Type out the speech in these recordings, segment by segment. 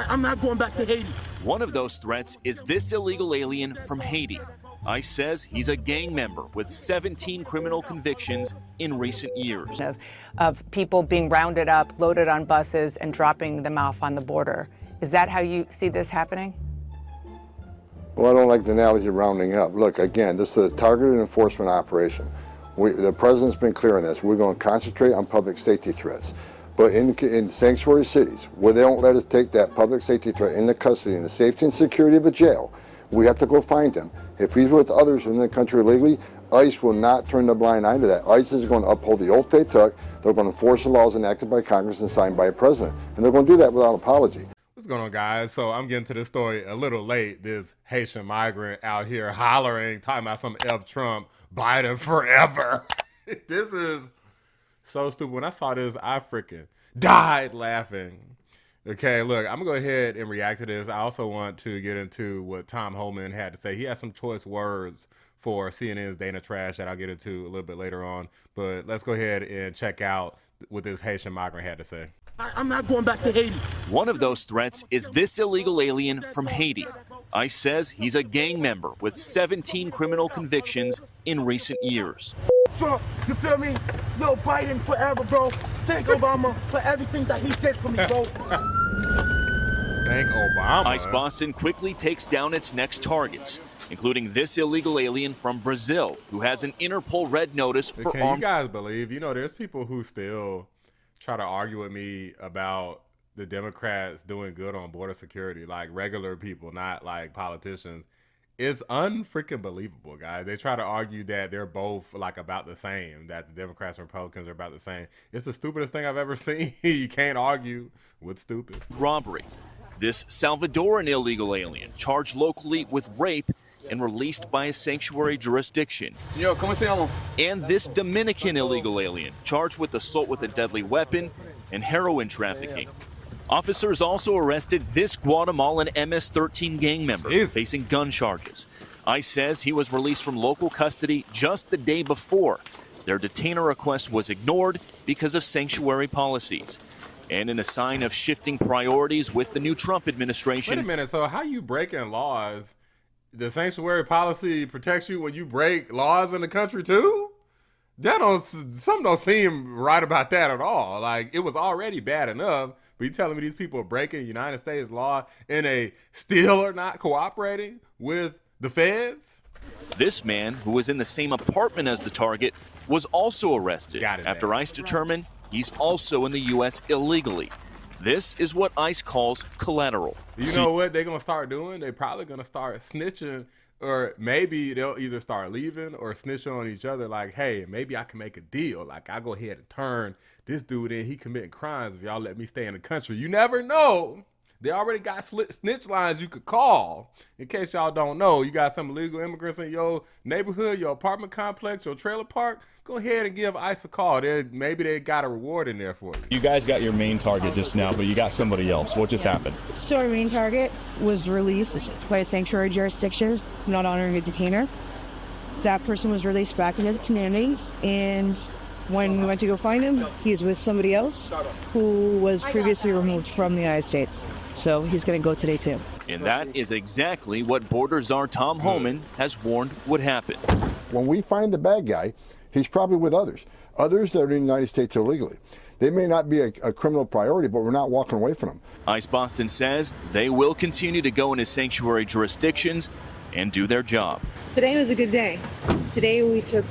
I'm not going back to Haiti. One of those threats is this illegal alien from Haiti. ICE says he's a gang member with 17 criminal convictions in recent years. Of people being rounded up, loaded on buses, and dropping them off on the border. Is that how you see this happening? Well, I don't like the analogy of rounding up. Look, again, this is a targeted enforcement operation. The president's been clear on this. We're going to concentrate on public safety threats. But in sanctuary cities, where they don't let us take that public safety threat into custody in the safety and security of a jail, we have to go find him. If he's with others in the country illegally, ICE will not turn the blind eye to that. ICE is going to uphold the oath they took. They're going to enforce the laws enacted by Congress and signed by a president. And they're going to do that without apology. What's going on, guys? So I'm getting to this story a little late. This Haitian migrant out here hollering, talking about some F Trump, Biden forever. This is so stupid. When I saw this, I freaking died laughing. Okay, look, I'm going to go ahead and react to this. I also want to get into what Tom Homan had to say. He has some choice words for CNN's Dana Trash that I'll get into a little bit later on. But let's go ahead and check out what this Haitian migrant had to say. I'm not going back to Haiti. One of those threats is this illegal alien from Haiti. ICE says he's a gang member with 17 criminal convictions in recent years. Trump, you feel me? Yo, Biden forever, bro. Thank Obama for everything that he did for me, bro. Thank Obama. ICE Boston quickly takes down its next targets, including this illegal alien from Brazil who has an Interpol red notice for Can you guys believe, there's people who still try to argue with me about the Democrats doing good on border security, like regular people, not like politicians. It's unfreaking believable, guys. They try to argue that they're both like about the same, that the Democrats and Republicans are about the same. It's the stupidest thing I've ever seen. You can't argue with stupid. Robbery. This Salvadoran illegal alien charged locally with rape and released by a sanctuary jurisdiction. Señor, ¿cómo se llama? And this Dominican illegal alien charged with assault with a deadly weapon and heroin trafficking. Officers also arrested this Guatemalan MS-13 gang member facing gun charges. ICE says he was released from local custody just the day before. Their detainer request was ignored because of sanctuary policies. And in a sign of shifting priorities with the new Trump administration. Wait a minute, so how you breaking laws? The sanctuary policy protects you when you break laws in the country too? Something don't seem right about that at all. Like, it was already bad enough, but you telling me these people are breaking United States law and they still are not cooperating with the feds? This man, who was in the same apartment as the target, was also arrested after ICE determined he's also in the U.S. illegally. This is what ICE calls collateral. You know what they're going to start doing? They're probably going to start snitching, or maybe they'll either start leaving or snitching on each other like, hey, maybe I can make a deal. Like, I'll go ahead and turn this dude in. He committing crimes if y'all let me stay in the country. You never know. They already got snitch lines you could call. In case y'all don't know, you got some illegal immigrants in your neighborhood, your apartment complex, your trailer park, go ahead and give ICE a call. Maybe they got a reward in there for you. You guys got your main target just now, but you got somebody else. What just happened? So our main target was released by a sanctuary jurisdiction, not honoring a detainer. That person was released back into the community, and when we went to go find him, he's with somebody else who was previously removed from the United States. So he's going to go today too. And that is exactly what Border Czar Tom Homan has warned would happen. When we find the bad guy, he's probably with others that are in the United States illegally. They may not be a criminal priority, but we're not walking away from them. ICE Boston says they will continue to go into sanctuary jurisdictions and do their job. Today was a good day. Today we took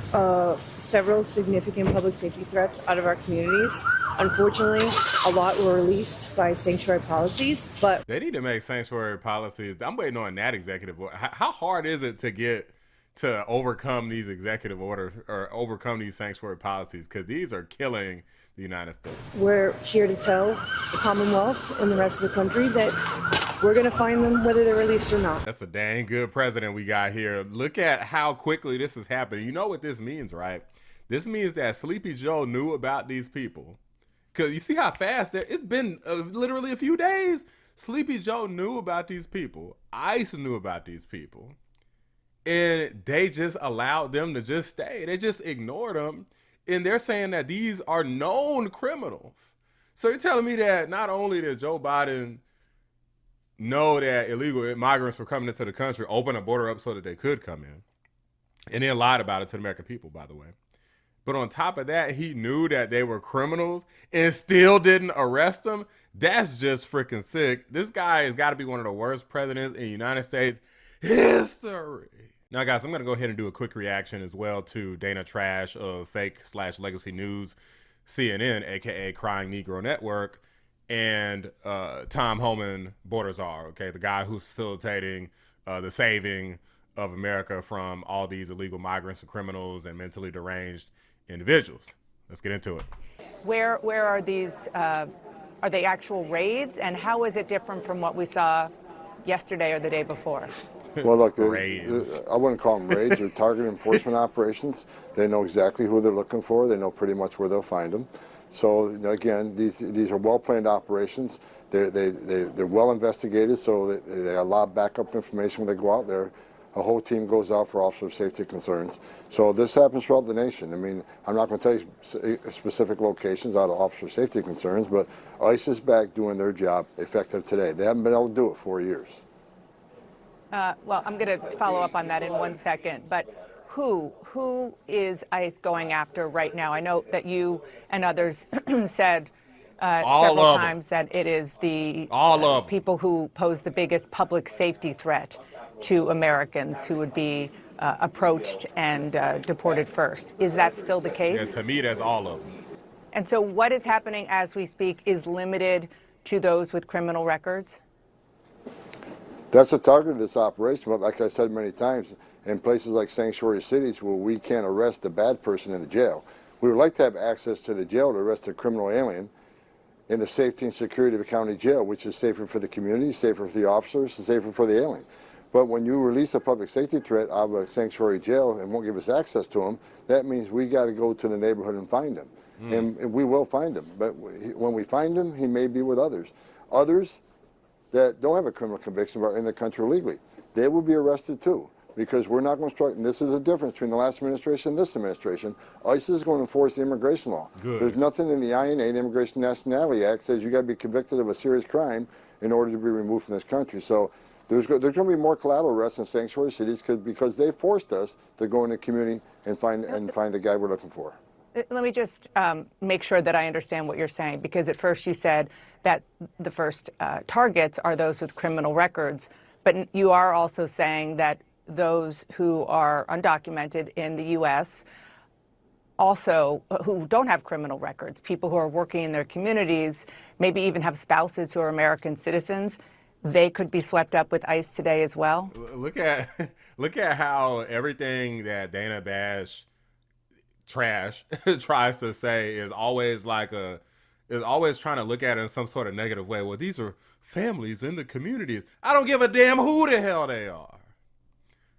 several significant public safety threats out of our communities. Unfortunately, a lot were released by sanctuary policies, but they need to make sanctuary policies. I'm waiting on that executive order. How hard is it to overcome these executive orders or overcome these sanctuary policies? Because these are killing the United States. We're here to tell the Commonwealth and the rest of the country that we're going to find them whether they're released or not. That's a dang good president we got here. Look at how quickly this is happening. You know what this means, right? This means that Sleepy Joe knew about these people. Because you see how fast it's been literally a few days. Sleepy Joe knew about these people. ICE knew about these people. And they just allowed them to just stay. They just ignored them. And they're saying that these are known criminals. So you're telling me that not only did Joe Biden know that illegal migrants were coming into the country, open a border up so that they could come in, and then lied about it to the American people, by the way. But on top of that, he knew that they were criminals and still didn't arrest them. That's just freaking sick. This guy has got to be one of the worst presidents in United States history. Now, guys, I'm going to go ahead and do a quick reaction as well to Dana Trash of Fake/Legacy News, CNN, a.k.a. Crying Negro Network, and Tom Homan, Border Czar, okay, the guy who's facilitating the saving of America from all these illegal migrants and criminals and mentally deranged individuals. Let's get into it. Where are these, are they actual raids, and how is it different from what we saw yesterday or the day before? Well, look, I wouldn't call them raids. They're targeted enforcement operations. They know exactly who they're looking for. They know pretty much where they'll find them. So, again, these are well-planned operations. They're well investigated, so they have a lot of backup information when they go out there. A whole team goes out for officer safety concerns. So this happens throughout the nation. I mean, I'm not going to tell you specific locations out of officer safety concerns, but ICE is back doing their job effective today. They haven't been able to do it 4 years. Well, I'm going to follow up on that in 1 second, but who is ICE going after right now? I know that you and others said several times that it is the people who pose the biggest public safety threat to Americans who would be approached and deported first. Is that still the case? Yeah, to me, that's all of them. And so what is happening as we speak is limited to those with criminal records? That's the target of this operation, but like I said many times, in places like sanctuary cities where we can't arrest the bad person in the jail, we would like to have access to the jail to arrest a criminal alien in the safety and security of a county jail, which is safer for the community, safer for the officers, and safer for the alien. But when you release a public safety threat out of a sanctuary jail and won't give us access to him, that means we got to go to the neighborhood and find him. And we will find him. But when we find him, he may be with others. Others that don't have a criminal conviction but are in the country illegally, they will be arrested too. Because we're not going to strike, and this is the difference between the last administration and this administration. ICE is going to enforce the immigration law. Good. There's nothing in the INA, the Immigration Nationality Act, says you got to be convicted of a serious crime in order to be removed from this country. So there's going to be more collateral arrests in sanctuary cities because they forced us to go in the community and find the guy we're looking for. Let me just make sure that I understand what you're saying, because at first you said that the first targets are those with criminal records, but you are also saying that those who are undocumented in the U.S., also who don't have criminal records, people who are working in their communities, maybe even have spouses who are American citizens, they could be swept up with ICE today as well? Look at how everything that Dana Trash tries to say is always always trying to look at it in some sort of negative way. Well, these are families in the communities. I don't give a damn who the hell they are.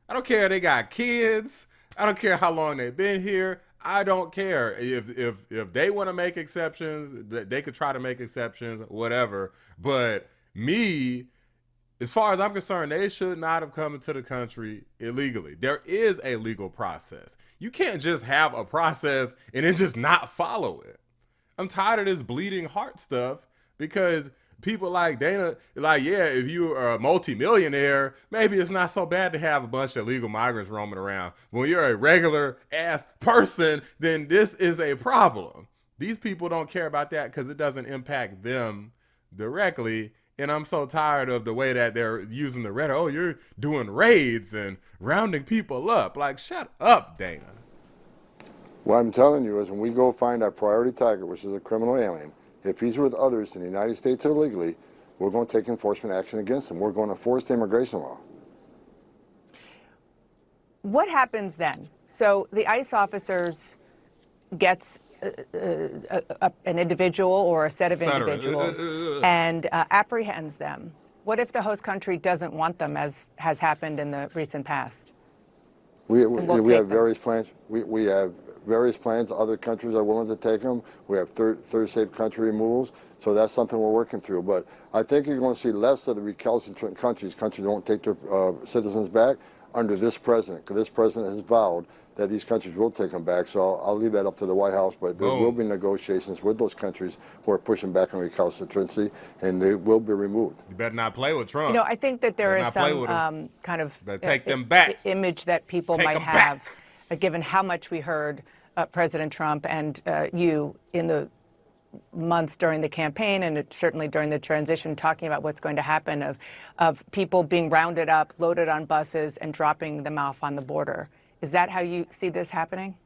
I don't care if they got kids. I don't care how long they've been here. I don't care. If they want to make exceptions, they could try to make exceptions, whatever. But me, as far as I'm concerned, they should not have come into the country illegally. There is a legal process. You can't just have a process and then just not follow it. I'm tired of this bleeding heart stuff, because people like Dana, like, yeah, if you are a multimillionaire, maybe it's not so bad to have a bunch of illegal migrants roaming around. When you're a regular ass person, then this is a problem. These people don't care about that because it doesn't impact them directly. And I'm so tired of the way that they're using the rhetoric. Oh, you're doing raids and rounding people up. Like, shut up, Dana. What I'm telling you is when we go find our priority target, which is a criminal alien, if he's with others in the United States illegally, we're going to take enforcement action against him. We're going to enforce the immigration law. What happens then? So the ICE officers gets an individual or a set of individuals and apprehends them. What if the host country doesn't want them, as has happened in the recent past? We have various plans. We have various plans. Other countries are willing to take them. We have third safe country removals. So that's something we're working through. But I think you're going to see less of the recalcitrant countries. Countries won't take their citizens back. under this president, because this president has vowed that these countries will take them back. So I'll leave that up to the White House, but there will be negotiations with those countries who are pushing back on recalcitrancy, and they will be removed. You better not play with Trump. You know, I think that there is some kind of take them back. Image that people might have, given how much we heard President Trump and you in the months during the campaign, and certainly during the transition, talking about what's going to happen of people being rounded up, loaded on buses, and dropping them off on the border. Is that how you see this happening?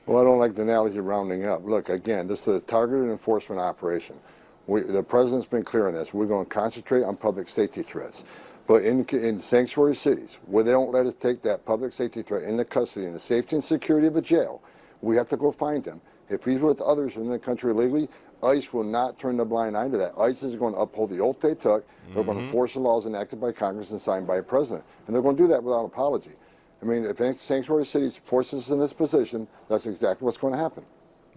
Well, I don't like the analogy of rounding up. Look, again, this is a targeted enforcement operation. The president's been clear on this. We're going to concentrate on public safety threats. But in sanctuary cities, where they don't let us take that public safety threat into custody and the safety and security of a jail, we have to go find him. If he's with others in the country illegally, ICE will not turn the blind eye to that. ICE is going to uphold the oath they took. They're going to enforce the laws enacted by Congress and signed by a president. And they're going to do that without apology. I mean, if sanctuary cities force us in this position, that's exactly what's going to happen.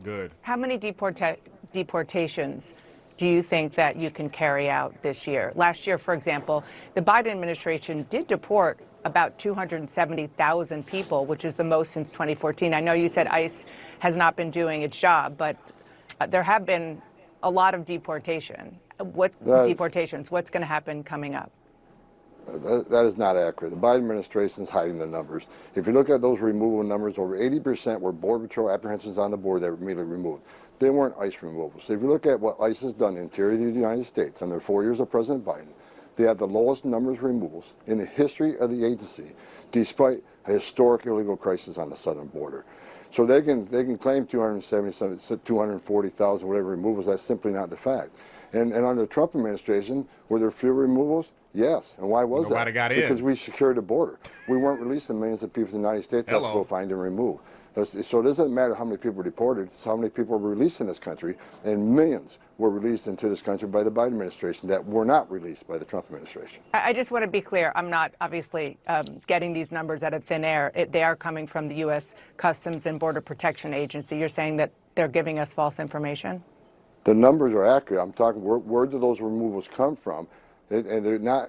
Good. How many deportations do you think that you can carry out this year? Last year, for example, the Biden administration did deport about 270,000 people, which is the most since 2014. I know you said ICE has not been doing its job, but there have been a lot of deportations. What's going to happen coming up? That is not accurate. The Biden administration is hiding the numbers. If you look at those removal numbers, over 80% were Border Patrol apprehensions on the border that were immediately removed. They weren't ICE removals. So if you look at what ICE has done in the interior of the United States under 4 years of President Biden, they have the lowest numbers of removals in the history of the agency, despite a historic illegal crisis on the southern border. So they can claim 240,000, whatever removals. That's simply not the fact. And under the Trump administration, were there fewer removals? Yes. And why was Nobody that? got in. Because we secured the border. We weren't releasing millions of people to the United States to go find and remove. So it doesn't matter how many people were deported, it's how many people were released in this country, and millions were released into this country by the Biden administration that were not released by the Trump administration. I just want to be clear. I'm not obviously getting these numbers out of thin air. They are coming from the U.S. Customs and Border Protection Agency. You're saying that they're giving us false information? The numbers are accurate. I'm talking, where do those removals come from? And they're not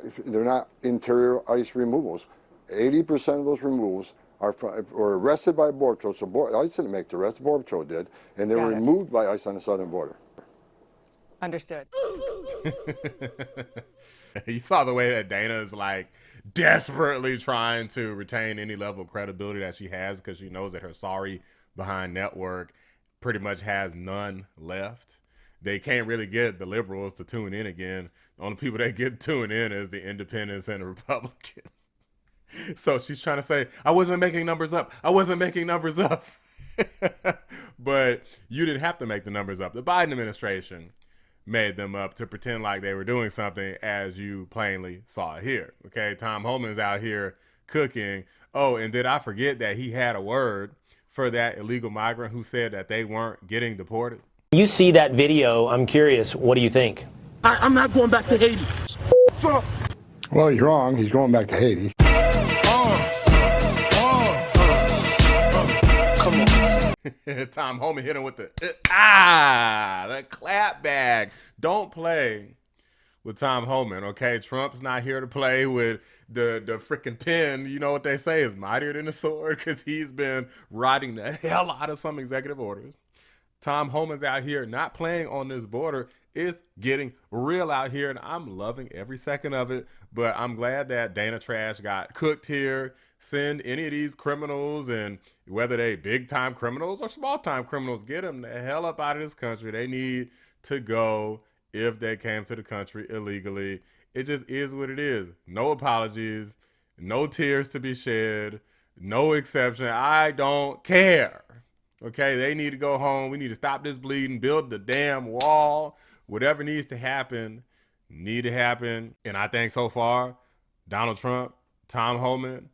interior ICE removals. 80% of those removals were arrested by Border Patrol. So ICE didn't make the arrest, Border Patrol did, and they were removed by ICE on the southern border. Understood. You saw the way that Dana is like desperately trying to retain any level of credibility that she has, because she knows that her sorry behind network pretty much has none left. They can't really get the liberals to tune in again. The only people that get tuned in is the independents and the Republicans. So she's trying to say, I wasn't making numbers up. I wasn't making numbers up. But you didn't have to make the numbers up. The Biden administration made them up to pretend like they were doing something, as you plainly saw here. Okay, Tom Homan's out here cooking. Oh, and did I forget that he had a word for that illegal migrant who said that they weren't getting deported? You see that video, I'm curious, what do you think? I'm not going back to Haiti. Well, he's wrong. He's going back to Haiti. Come on. Tom Homan hit him with the clap bag. Don't play with Tom Homan, okay? Trump's not here to play with the freaking pen. You know what they say is mightier than the sword, because he's been writing the hell out of some executive orders. Tom Homan's out here not playing on this border. It's getting real out here, and I'm loving every second of it. But I'm glad that Dana Trash got cooked here. Send any of these criminals, and whether they big-time criminals or small-time criminals, get them the hell up out of this country. They need to go if they came to the country illegally. It just is what it is. No apologies, no tears to be shed, no exception. I don't care. Okay, they need to go home. We need to stop this bleeding, build the damn wall. Whatever needs to happen, need to happen. And I think so far, Donald Trump, Tom Homan,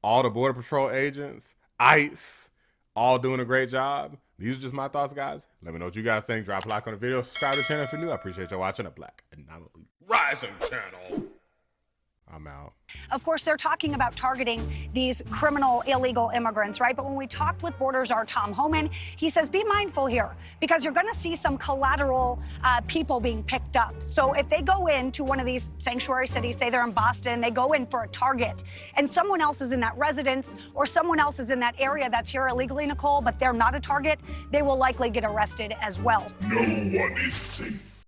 all the Border Patrol agents, ICE, all doing a great job. These are just my thoughts, guys. Let me know what you guys think. Drop a like on the video. Subscribe to the channel if you're new. I appreciate y'all watching. A Black Anomaly Rising channel. I'm out. Of course, they're talking about targeting these criminal illegal immigrants, right? But when we talked with Border Czar Tom Homan, he says, be mindful here because you're going to see some collateral people being picked up. So if they go into one of these sanctuary cities, say they're in Boston, they go in for a target and someone else is in that residence or someone else is in that area that's here illegally, Nicole, but they're not a target, they will likely get arrested as well. No one is safe.